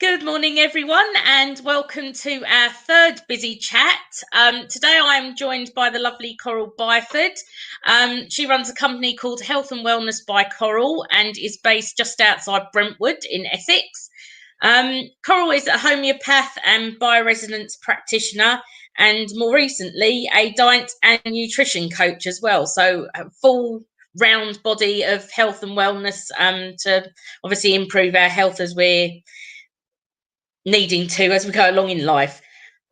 Good morning, everyone, and welcome to our third Biz'ee chat. Today I'm joined by the lovely Coral Byford. She runs a company called Health and Wellness by Coral and is based just outside Brentwood in Essex. Coral is a homeopath and bioresonance practitioner, and more recently, a diet and nutrition coach as well. So, a full round body of health and wellness to obviously improve our health as we're needing to as we go along in life.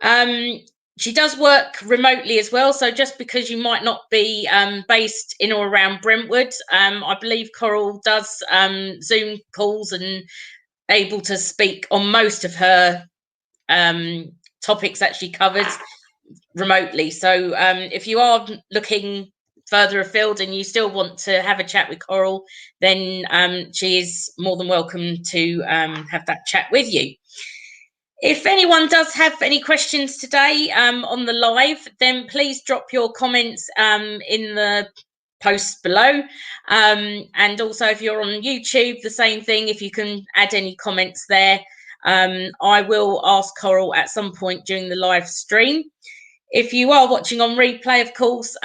She does work remotely as well, so just because you might not be based in or around Brentwood, I believe Coral does Zoom calls and able to speak on most of her topics that she covers remotely. So if you are looking further afield and you still want to have a chat with Coral, then she is more than welcome to have that chat with you. If anyone does have any questions today on the live, then please drop your comments in the post below. And also, if you're on YouTube, the same thing. If you can add any comments there, I will ask Coral at some point during the live stream. If you are watching on replay, of course,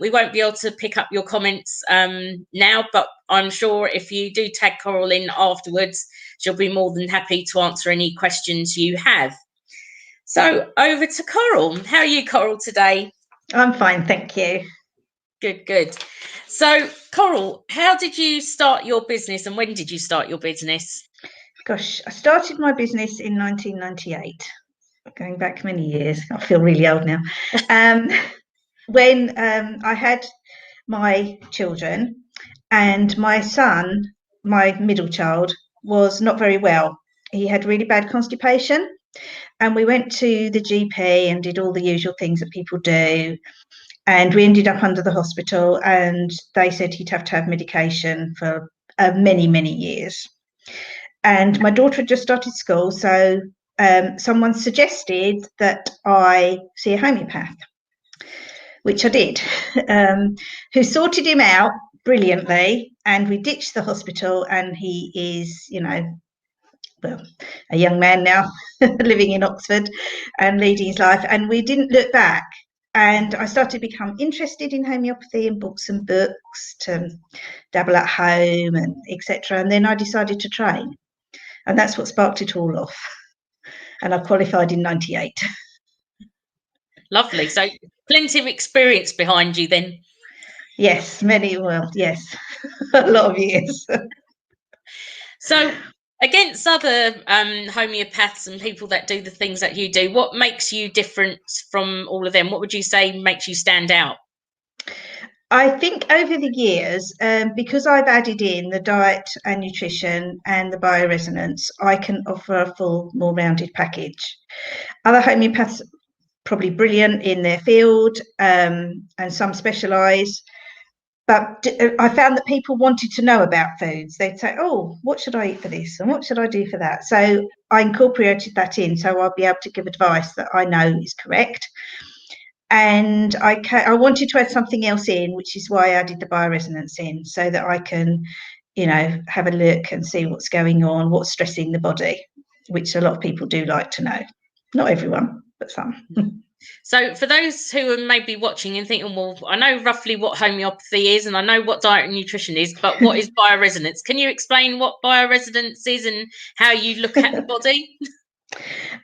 we won't be able to pick up your comments now, but I'm sure if you do tag Coral in afterwards, she'll be more than happy to answer any questions you have. So over to Coral. How are you, Coral, today? I'm fine, thank you. Good. So, Coral, how did you start your business and when did you start your business? Gosh, I started my business in 1998. Going back many years. I feel really old now. When I had my children, and my son, my middle child, was not very well. He had really bad constipation, and we went to the GP and did all the usual things that people do. And we ended up under the hospital, and they said he'd have to have medication for many years. And my daughter had just started school, so someone suggested that I see a homeopath, which I did, who sorted him out brilliantly. And we ditched the hospital, and he is, well, a young man now living in Oxford and leading his life. And we didn't look back. And I started to become interested in homeopathy and bought some books to dabble at home and etc. And then I decided to train. And that's what sparked it all off. And I qualified in 98. Lovely. So plenty of experience behind you then. Yes, yes, a lot of years. So against other homeopaths and people that do the things that you do, what makes you different from all of them? What would you say makes you stand out? I think over the years, because I've added in the diet and nutrition and the bioresonance, I can offer a full, more rounded package. Other homeopaths probably brilliant in their field, and some specialise. But I found that people wanted to know about foods. They'd say, oh, what should I eat for this? And what should I do for that? So I incorporated that in, so I'll be able to give advice that I know is correct. And I wanted to add something else in, which is why I added the bioresonance in, so that I can, have a look and see what's going on, what's stressing the body, which a lot of people do like to know. Not everyone, but some. So for those who are maybe watching and thinking, well, I know roughly what homeopathy is and I know what diet and nutrition is, but what is bioresonance? Can you explain what bioresonance is and how you look at the body?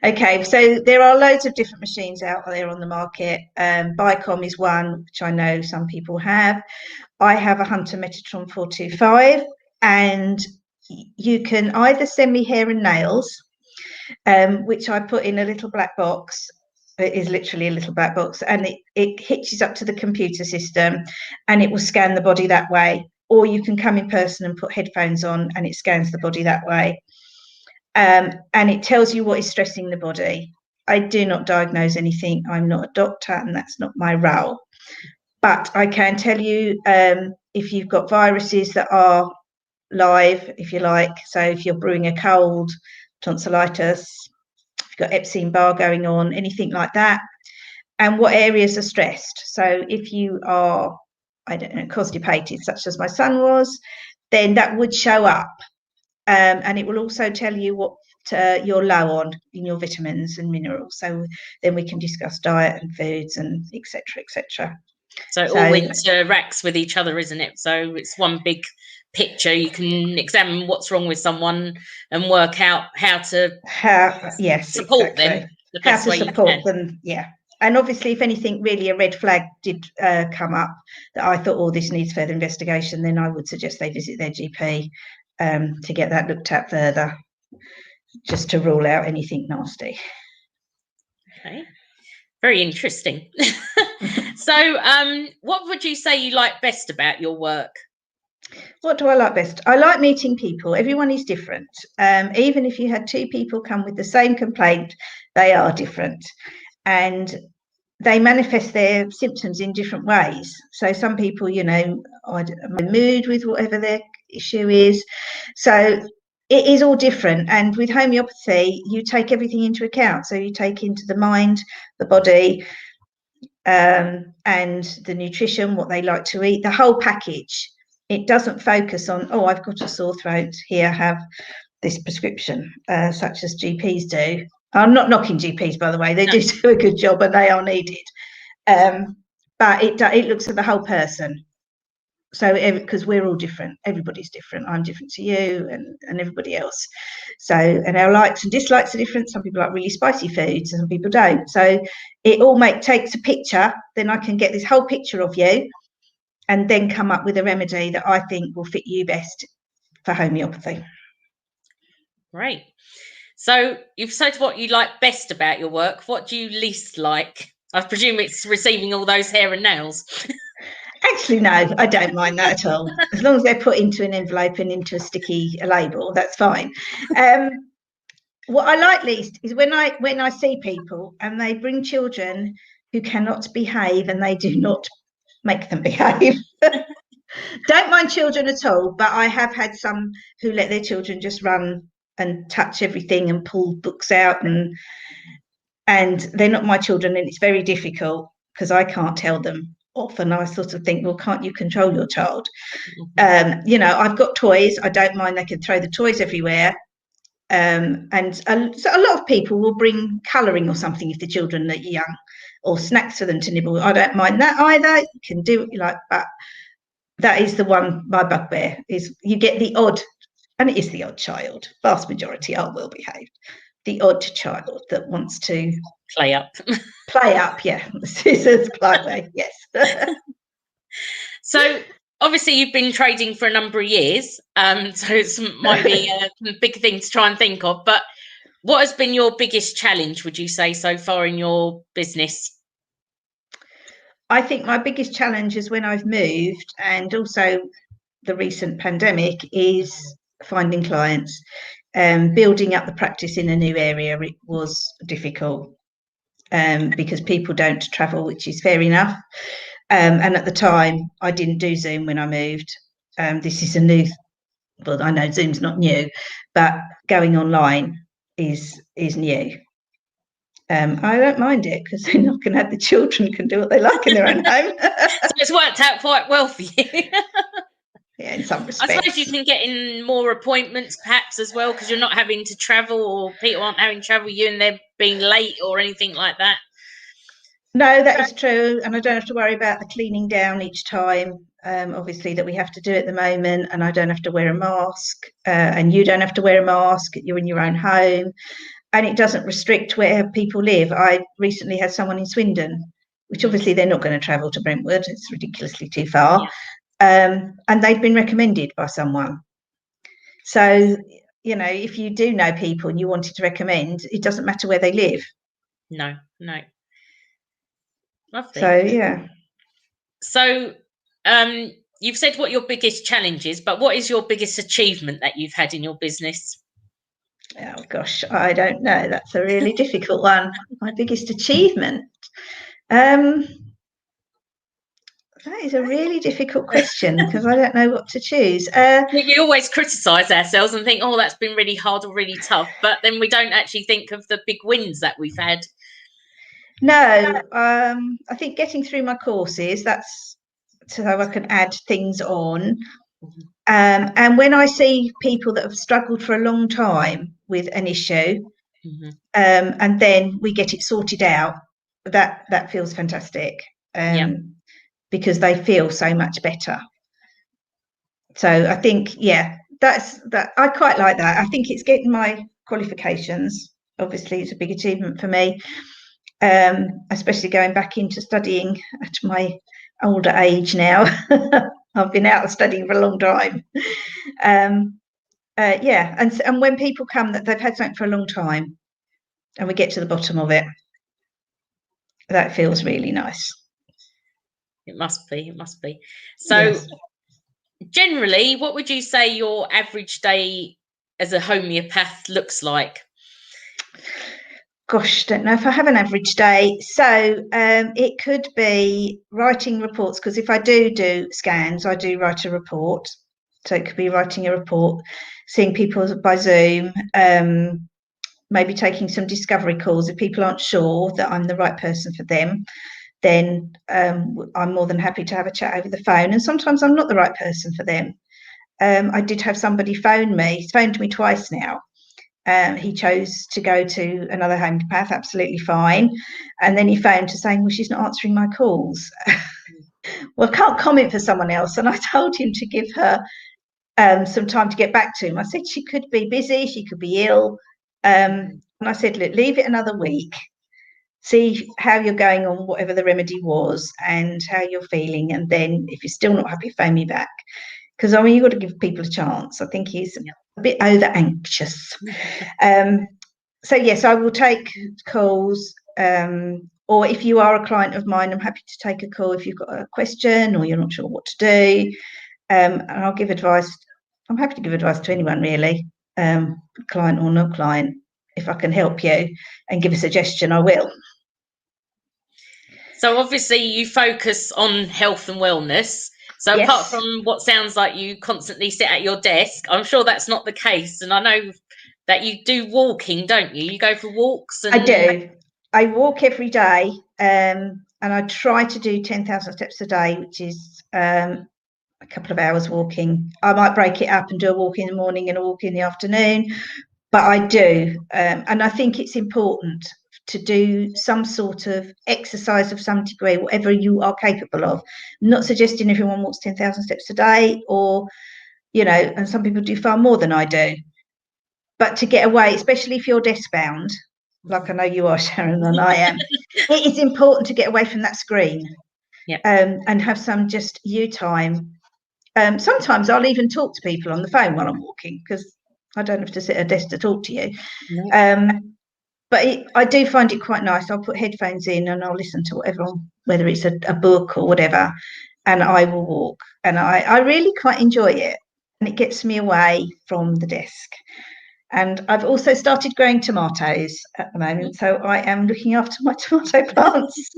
Okay, so there are loads of different machines out there on the market. Bicom is one, which I know some people have. I have a Hunter Metatron 425, and you can either send me hair and nails, which I put in a little black box. It is literally a little black box, and it hitches up to the computer system, and it will scan the body that way. Or you can come in person and put headphones on, and it scans the body that way. And it tells you what is stressing the body. I do not diagnose anything. I'm not a doctor, and that's not my role. But I can tell you if you've got viruses that are live, if you like. So if you're brewing a cold, tonsillitis, if you've got Epstein-Barr going on, anything like that, and what areas are stressed. So if you are, I don't know, constipated, such as my son was, then that would show up. and it will also tell you what you're low on in your vitamins and minerals. So then we can discuss diet and foods and etc. etc. So it all interacts with each other, isn't it? So it's one big picture. You can examine what's wrong with someone and work out how to support them the best way you can. Yeah. And obviously, if anything really a red flag did come up that I thought, oh, this needs further investigation, then I would suggest they visit their GP to get that looked at further, just to rule out anything nasty. Okay, very interesting. So what would you say you like best about your work? What do I like best? I like meeting people. Everyone is different. Even if you had two people come with the same complaint, they are different. And they manifest their symptoms in different ways. So some people, you know, are mood with whatever their issue is. So it is all different. And with homeopathy, you take everything into account. So you take into the mind, the body, and the nutrition, what they like to eat, the whole package. It doesn't focus on, oh, I've got a sore throat, here, have this prescription, such as GPs do. I'm not knocking GPs, by the way. They do a good job and they are needed. But it looks at the whole person. So because we're all different, everybody's different. I'm different to you and everybody else. So, and our likes and dislikes are different. Some people like really spicy foods and some people don't. So it all takes a picture. Then I can get this whole picture of you and then come up with a remedy that I think will fit you best for homeopathy. Great. So you've said what you like best about your work. What do you least like? I presume it's receiving all those hair and nails. Actually, no, I don't mind that at all. As long as they're put into an envelope and into a sticky label, that's fine. What I like least is when I see people and they bring children who cannot behave and they do not make them behave. Don't mind children at all, but I have had some who let their children just run and touch everything and pull books out, and they're not my children, and it's very difficult because I can't tell them off, and I sort of think, well, can't you control your child? You know, I've got toys. I don't mind they can throw the toys everywhere. And so a lot of people will bring colouring or something if the children are young, or snacks for them to nibble. I don't mind that either. You can do what you like, but that is the one, my bugbear, is you get the odd, and it is the odd child. Vast majority are well behaved. The odd child that wants to play up. Yeah. This is politely, yes. So obviously you've been trading for a number of years, so it might be a big thing to try and think of, but what has been your biggest challenge, would you say, so far in your business? I think my biggest challenge is when I've moved, and also the recent pandemic, is finding clients. Building up the practice in a new area, it was difficult because people don't travel, which is fair enough. And at the time, I didn't do Zoom when I moved. This is a new, well, I know Zoom's not new, but going online is new. I don't mind it because then I can have the children can do what they like in their own home. So it's worked out quite well for you. Yeah, in some respects. I suppose you can get in more appointments perhaps as well, because you're not having to travel, or people aren't having to travel you and they're being late or anything like that. No, that is true. And I don't have to worry about the cleaning down each time, obviously, that we have to do at the moment. And I don't have to wear a mask, and you don't have to wear a mask. You're in your own home. And it doesn't restrict where people live. I recently had someone in Swindon, which obviously they're not going to travel to Brentwood. It's ridiculously too far. Yeah. And they've been recommended by someone. So, you know, if you do know people and you wanted to recommend, it doesn't matter where they live. No. Lovely. So, yeah. So, you've said what your biggest challenge is, but what is your biggest achievement that you've had in your business? Oh, gosh, I don't know. That's a really difficult one. My biggest achievement. That is a really difficult question because I don't know what to choose. We always criticise ourselves and think, oh, that's been really hard or really tough, but then we don't actually think of the big wins that we've had. No, I think getting through my courses, that's so I can add things on. And when I see people that have struggled for a long time with an issue, and then we get it sorted out, that feels fantastic, because they feel so much better. So I think, that's that. I quite like that. I think it's getting my qualifications. Obviously, it's a big achievement for me, especially going back into studying at my older age now. I've been out of studying for a long time. And when people come that they've had something for a long time, and we get to the bottom of it, that feels really nice. It must be. It must be. So, yes. Generally, what would you say your average day as a homeopath looks like? Gosh, don't know if I have an average day. So it could be writing reports, because if I do scans, I do write a report. So it could be writing a report, seeing people by Zoom, maybe taking some discovery calls. If people aren't sure that I'm the right person for them, then I'm more than happy to have a chat over the phone. And sometimes I'm not the right person for them. I did have somebody phone me. He's phoned me twice now. He chose to go to another homeopath, absolutely fine. And then he phoned to saying, well, she's not answering my calls. Well, I can't comment for someone else. And I told him to give her some time to get back to him. I said she could be busy, she could be ill. And I said, look, leave it another week. See how you're going on, whatever the remedy was, and how you're feeling. And then if you're still not happy, phone me back. Because, I mean, you've got to give people a chance. I think he's a bit over anxious. So, yes, I will take calls. Or if you are a client of mine, I'm happy to take a call if you've got a question or you're not sure what to do. And I'll give advice. I'm happy to give advice to anyone, really, client or no client. If I can help you and give a suggestion, I will. So obviously you focus on health and wellness. So yes. Apart from what sounds like you constantly sit at your desk, I'm sure that's not the case. And I know that you do walking, don't you? You go for walks. I do. I walk every day, and I try to do 10,000 steps a day, which is a couple of hours walking. I might break it up and do a walk in the morning and a walk in the afternoon, but I do. And I think it's important to do some sort of exercise of some degree, whatever you are capable of. I'm not suggesting everyone walks 10,000 steps a day, or, and some people do far more than I do. But to get away, especially if you're desk bound, like I know you are, Sharon, and I am, it is important to get away from that screen. And have some just you time. Sometimes I'll even talk to people on the phone while I'm walking, because I don't have to sit at a desk to talk to you. No. But I do find it quite nice. I'll put headphones in and I'll listen to whatever, whether it's a book or whatever, and I will walk. And I really quite enjoy it. And it gets me away from the desk. And I've also started growing tomatoes at the moment. So I am looking after my tomato plants,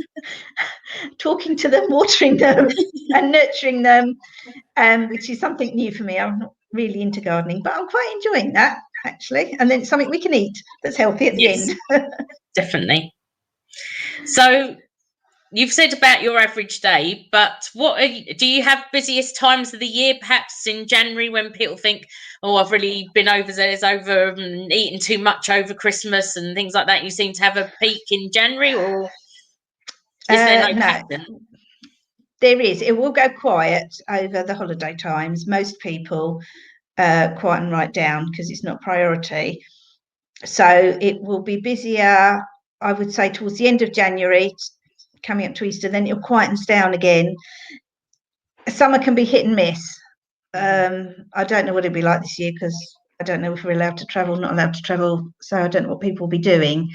talking to them, watering them and nurturing them, which is something new for me. I'm not really into gardening, but I'm quite enjoying that, actually. And then it's something we can eat that's healthy at the end. Definitely. So you've said about your average day, but do you have busiest times of the year, perhaps in January, when people think, oh, I've really been over and eaten too much over Christmas and things like that? You seem to have a peak in January, or is there no pattern? There is. It will go quiet over the holiday times. Most people quiet and write down because it's not priority. So it will be busier, I would say, towards the end of January, coming up to Easter. Then it'll quieten down again. Summer can be hit and miss. I don't know what it'll be like this year, because I don't know if we're allowed to travel, not allowed to travel. So I don't know what people will be doing.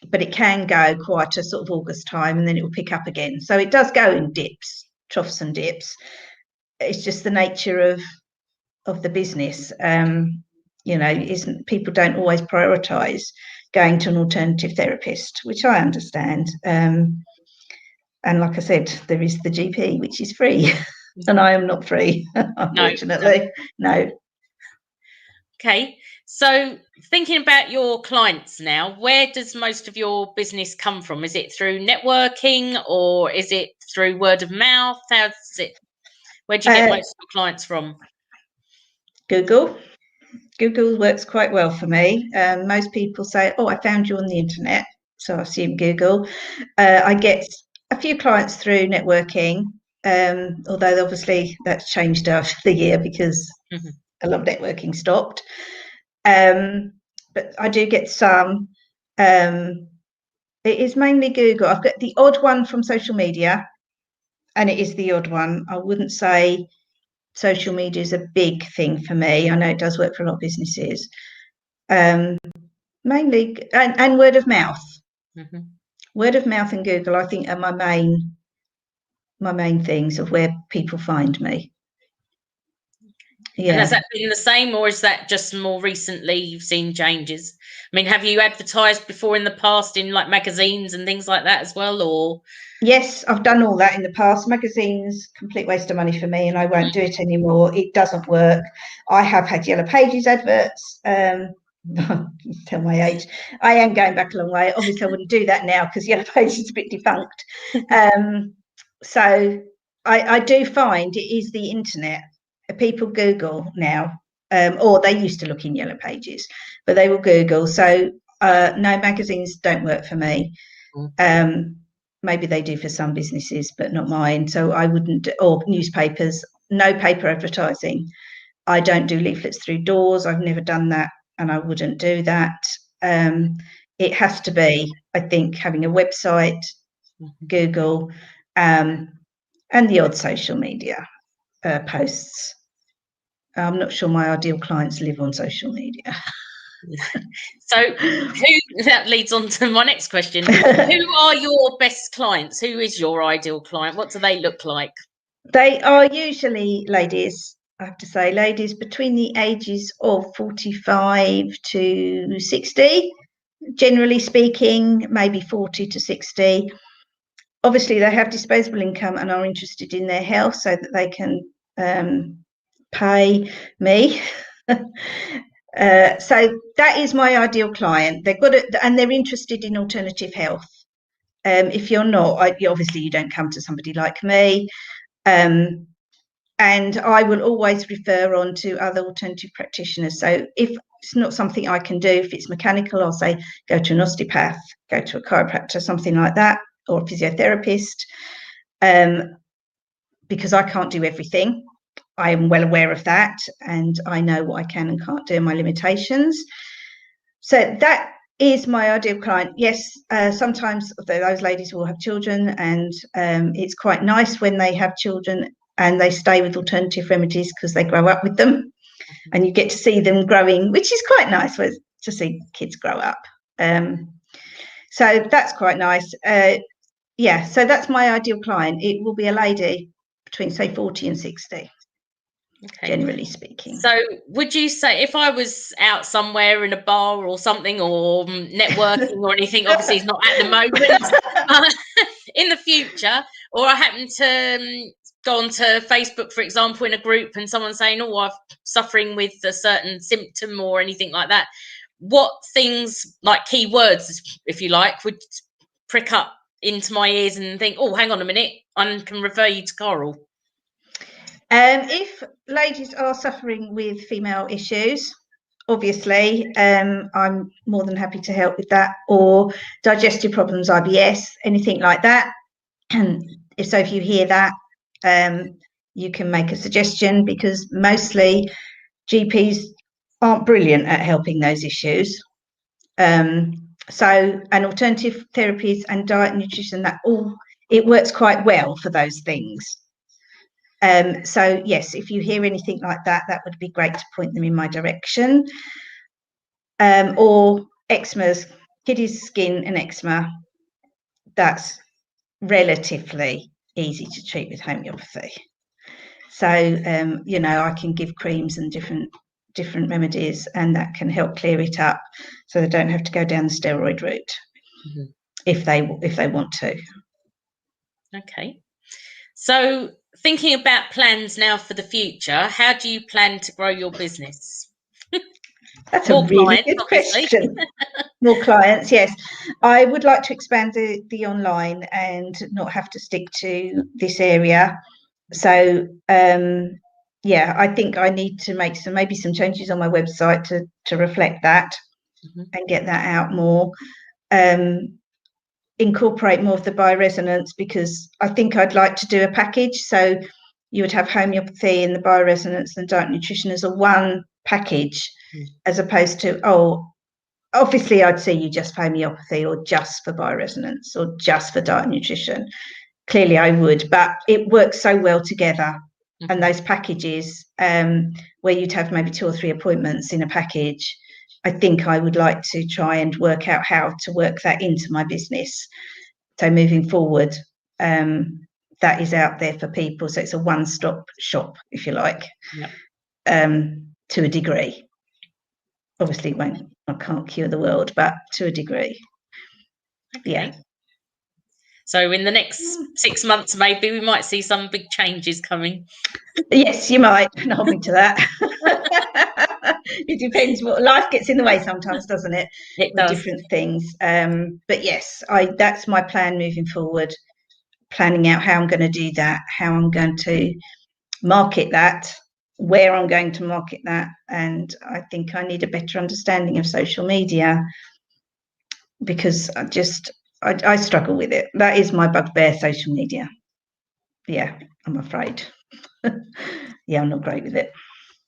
But it can go quieter sort of August time, and then it will pick up again. So it does go in dips, troughs and dips. It's just the nature of the business. People don't always prioritise going to an alternative therapist, which I understand. And like I said, there is the GP, which is free, and I am not free, unfortunately. No. Okay. So thinking about your clients now, where does most of your business come from? Is it through networking, or is it through word of mouth? Where do you get most of your clients from? Google. Google works quite well for me. Most people say, "Oh, I found you on the internet," so I assume Google. I get a few clients through networking, although obviously that's changed after the year because a lot of networking stopped. But I do get some. It is mainly Google. I've got the odd one from social media, and it is the odd one. I wouldn't say social media is a big thing for me. I know it does work for a lot of businesses. Mainly and word of mouth. Word of mouth and Google, I think, are my main things of where people find me. Yeah. And has that been the same, or is that just more recently you've seen changes? I mean, have you advertised before in the past in like magazines and things like that as well, or? Yes, I've done all that in the past. Magazines, complete waste of money for me, and I won't do it anymore. It doesn't work. I have had Yellow Pages adverts. Tell my age. I am going back a long way. Obviously, I wouldn't do that now because Yellow Pages is a bit defunct. So I do find it is the internet. People Google now, or they used to look in Yellow Pages, but they will Google. So no, magazines don't work for me. Maybe they do for some businesses, but not mine. So I wouldn't, or newspapers, no paper advertising. I don't do leaflets through doors. I've never done that, and I wouldn't do that. It has to be, I think, having a website, Google, and the odd social media posts. I'm not sure my ideal clients live on social media. So that leads on to my next question. Who are your best clients? Who is your ideal client? What do they look like? They are usually ladies, I have to say, ladies between the ages of 45 to 60, generally speaking, maybe 40 to 60. Obviously, they have disposable income and are interested in their health so that they can pay me. So that is my ideal client. They've got it, and they're interested in alternative health. If you're not, obviously you don't come to somebody like me. And I will always refer on to other alternative practitioners. So if it's not something I can do, if it's mechanical, I'll say go to an osteopath, go to a chiropractor, something like that, or a physiotherapist, because I can't do everything. I am well aware of that, and I know what I can and can't do, my limitations. So that is my ideal client. Yes, sometimes those ladies will have children, and it's quite nice when they have children and they stay with alternative remedies because they grow up with them, and you get to see them growing, which is quite nice to see kids grow up. So that's quite nice. So that's my ideal client. It will be a lady between, say, 40 and 60. Okay. Generally speaking. So would you say, if I was out somewhere in a bar or something, or networking or anything, obviously it's not at the moment, in the future, or I happen to go onto Facebook, for example, in a group, and someone saying, "Oh, I'm suffering with a certain symptom," or anything like that, what things, like keywords, if you like, would prick up into my ears and think, "Oh, hang on a minute, I can refer you to Coral"? If ladies are suffering with female issues, obviously, I'm more than happy to help with that, or digestive problems, IBS, anything like that. And if you hear that, you can make a suggestion, because mostly GPs aren't brilliant at helping those issues. And alternative therapies and diet and nutrition, it works quite well for those things. So yes, if you hear anything like that, that would be great to point them in my direction. Or eczema's, kiddies' skin and eczema, that's relatively easy to treat with homeopathy. So I can give creams and different remedies, and that can help clear it up, so they don't have to go down the steroid route if they want to. Okay. So thinking about plans now for the future, how do you plan to grow your business? That's a really good question. More clients, yes. I would like to expand the online and not have to stick to this area. So yeah, I think I need to make maybe some changes on my website to reflect that and get that out more. Incorporate more of the bioresonance, because I think I'd like to do a package. So you would have homeopathy and the bioresonance and diet nutrition as a one package, as opposed to, obviously I'd see you just for homeopathy or just for bioresonance or just for diet nutrition. Clearly I would, but it works so well together. And those packages, where you'd have maybe 2 or 3 appointments in a package, I think I would like to try and work out how to work that into my business. So moving forward, that is out there for people. So it's a one-stop shop, if you like, to a degree. Obviously, I can't cure the world, but to a degree. Okay. Yeah. So in the next 6 months, maybe we might see some big changes coming. Yes, you might. And hold me to that. It depends. What life gets in the way sometimes, doesn't it? It does. Different things. But yes, that's my plan moving forward. Planning out how I'm going to do that, how I'm going to market that, where I'm going to market that. And I think I need a better understanding of social media, because I struggle with it. That is my bugbear, social media. Yeah, I'm afraid. Yeah, I'm not great with it.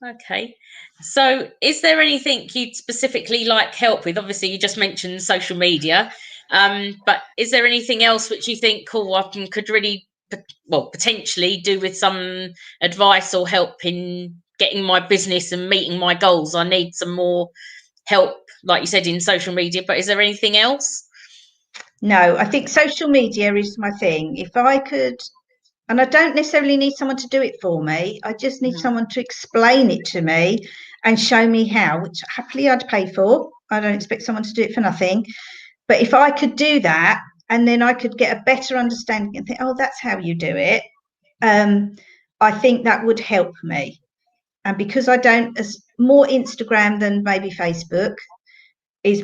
Okay. So is there anything you'd specifically like help with? Obviously, you just mentioned social media, but is there anything else which you think, I could really, potentially do with some advice or help in getting my business and meeting my goals? I need some more help, like you said, in social media, but is there anything else? No, I think social media is my thing. If I could, and I don't necessarily need someone to do it for me, I just need someone to explain it to me and show me how, which happily I'd pay for. I don't expect someone to do it for nothing. But if I could do that, and then I could get a better understanding and think, that's how you do it, I think that would help me. And because I don't, as more Instagram than maybe Facebook is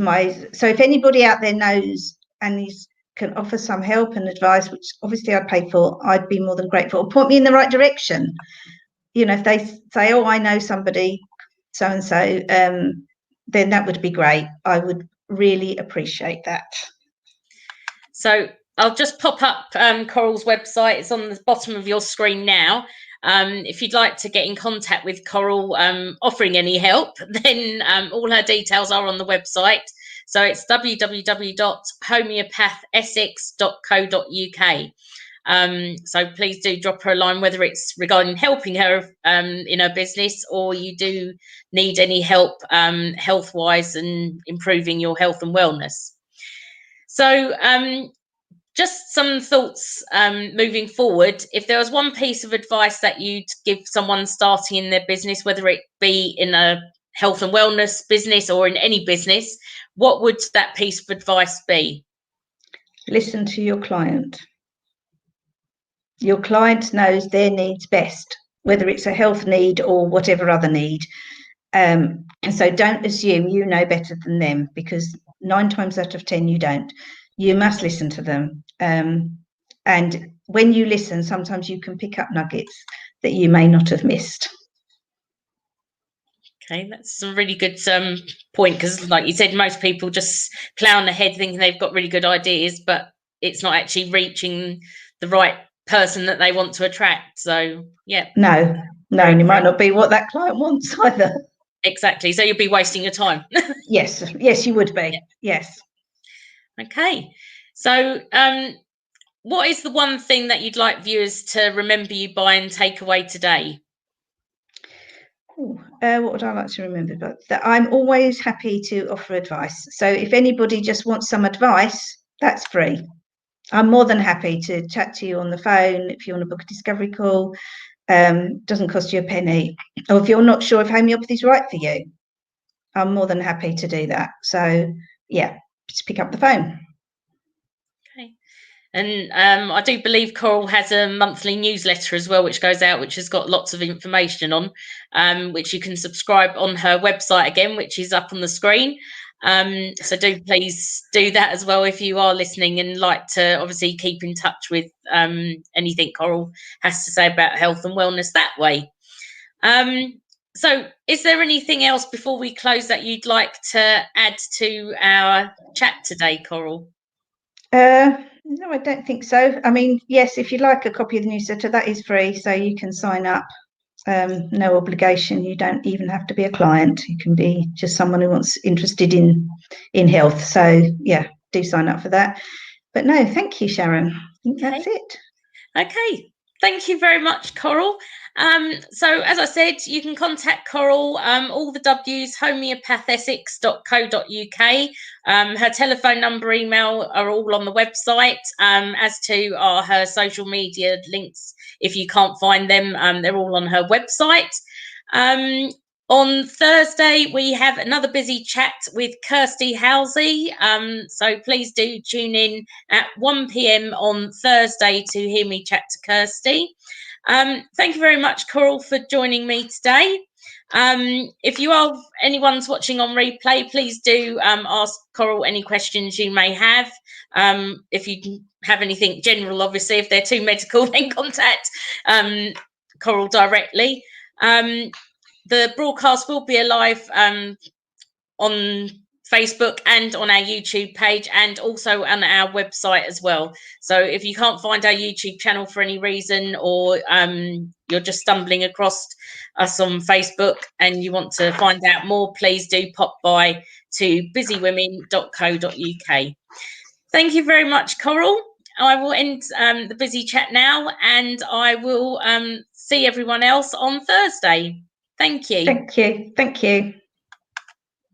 so if anybody out there knows and can offer some help and advice, which obviously I'd pay for, I'd be more than grateful. Or point me in the right direction. If they say, I know somebody so and so, then that would be great. I would really appreciate that. So I'll just pop up Coral's website. It's on the bottom of your screen now. If you'd like to get in contact with Coral, offering any help, then all her details are on the website. So it's www.homeopathessex.co.uk. So please do drop her a line, whether it's regarding helping her in her business, or you do need any help health-wise and improving your health and wellness. So just some thoughts moving forward. If there was one piece of advice that you'd give someone starting in their business, whether it be in a health and wellness business or in any business, what would that piece of advice be? Listen to your client. Your client knows their needs best, whether it's a health need or whatever other need. And so don't assume you know better than them, because 9 times out of 10 you don't. You must listen to them. And when you listen, sometimes you can pick up nuggets that you may not have missed. Okay, that's a really good point, because like you said, most people just plow on ahead thinking they've got really good ideas, but it's not actually reaching the right person that they want to attract. So yeah. No, and it might not be what that client wants either. Exactly. So you'll be wasting your time. Yes, you would be. Yeah. Yes. Okay. So what is the one thing that you'd like viewers to remember you by and take away today? What would I like to remember? But that I'm always happy to offer advice. So if anybody just wants some advice, that's free. I'm more than happy to chat to you on the phone if you want to book a discovery call. Doesn't cost you a penny. Or if you're not sure if homeopathy is right for you, I'm more than happy to do that. So yeah, just pick up the phone. Okay. And I do believe Coral has a monthly newsletter as well, which goes out, which has got lots of information on, which you can subscribe on her website again, which is up on the screen. So do please do that as well if you are listening and like to obviously keep in touch with anything Coral has to say about health and wellness that way. So is there anything else before we close that you'd like to add to our chat today, Coral? No, I don't think so. I mean, yes, if you'd like a copy of the newsletter, that is free, so you can sign up. No obligation. You don't even have to be a client. You can be just someone who wants interested in health. So yeah, do sign up for that. But no, thank you, Sharon. I think that's it. Okay. Thank you very much, Coral. So as I said, you can contact Coral, all the W's, homeopathessex.co.uk. Her telephone number, email are all on the website, as to are her social media links. If you can't find them, they're all on her website. On Thursday, we have another busy chat with Kirsty Halsey. So please do tune in at 1 p.m. on Thursday to hear me chat to Kirsty. Thank you very much, Coral, for joining me today. If anyone's watching on replay, please do ask Coral any questions you may have. If you have anything general, obviously, if they're too medical, then contact Coral directly. The broadcast will be alive on Facebook and on our YouTube page, and also on our website as well. So if you can't find our YouTube channel for any reason, or you're just stumbling across us on Facebook and you want to find out more, please do pop by to busywomen.co.uk. Thank you very much, Coral. I will end the busy chat now, and I will see everyone else on Thursday. Thank you. Thank you. Thank you.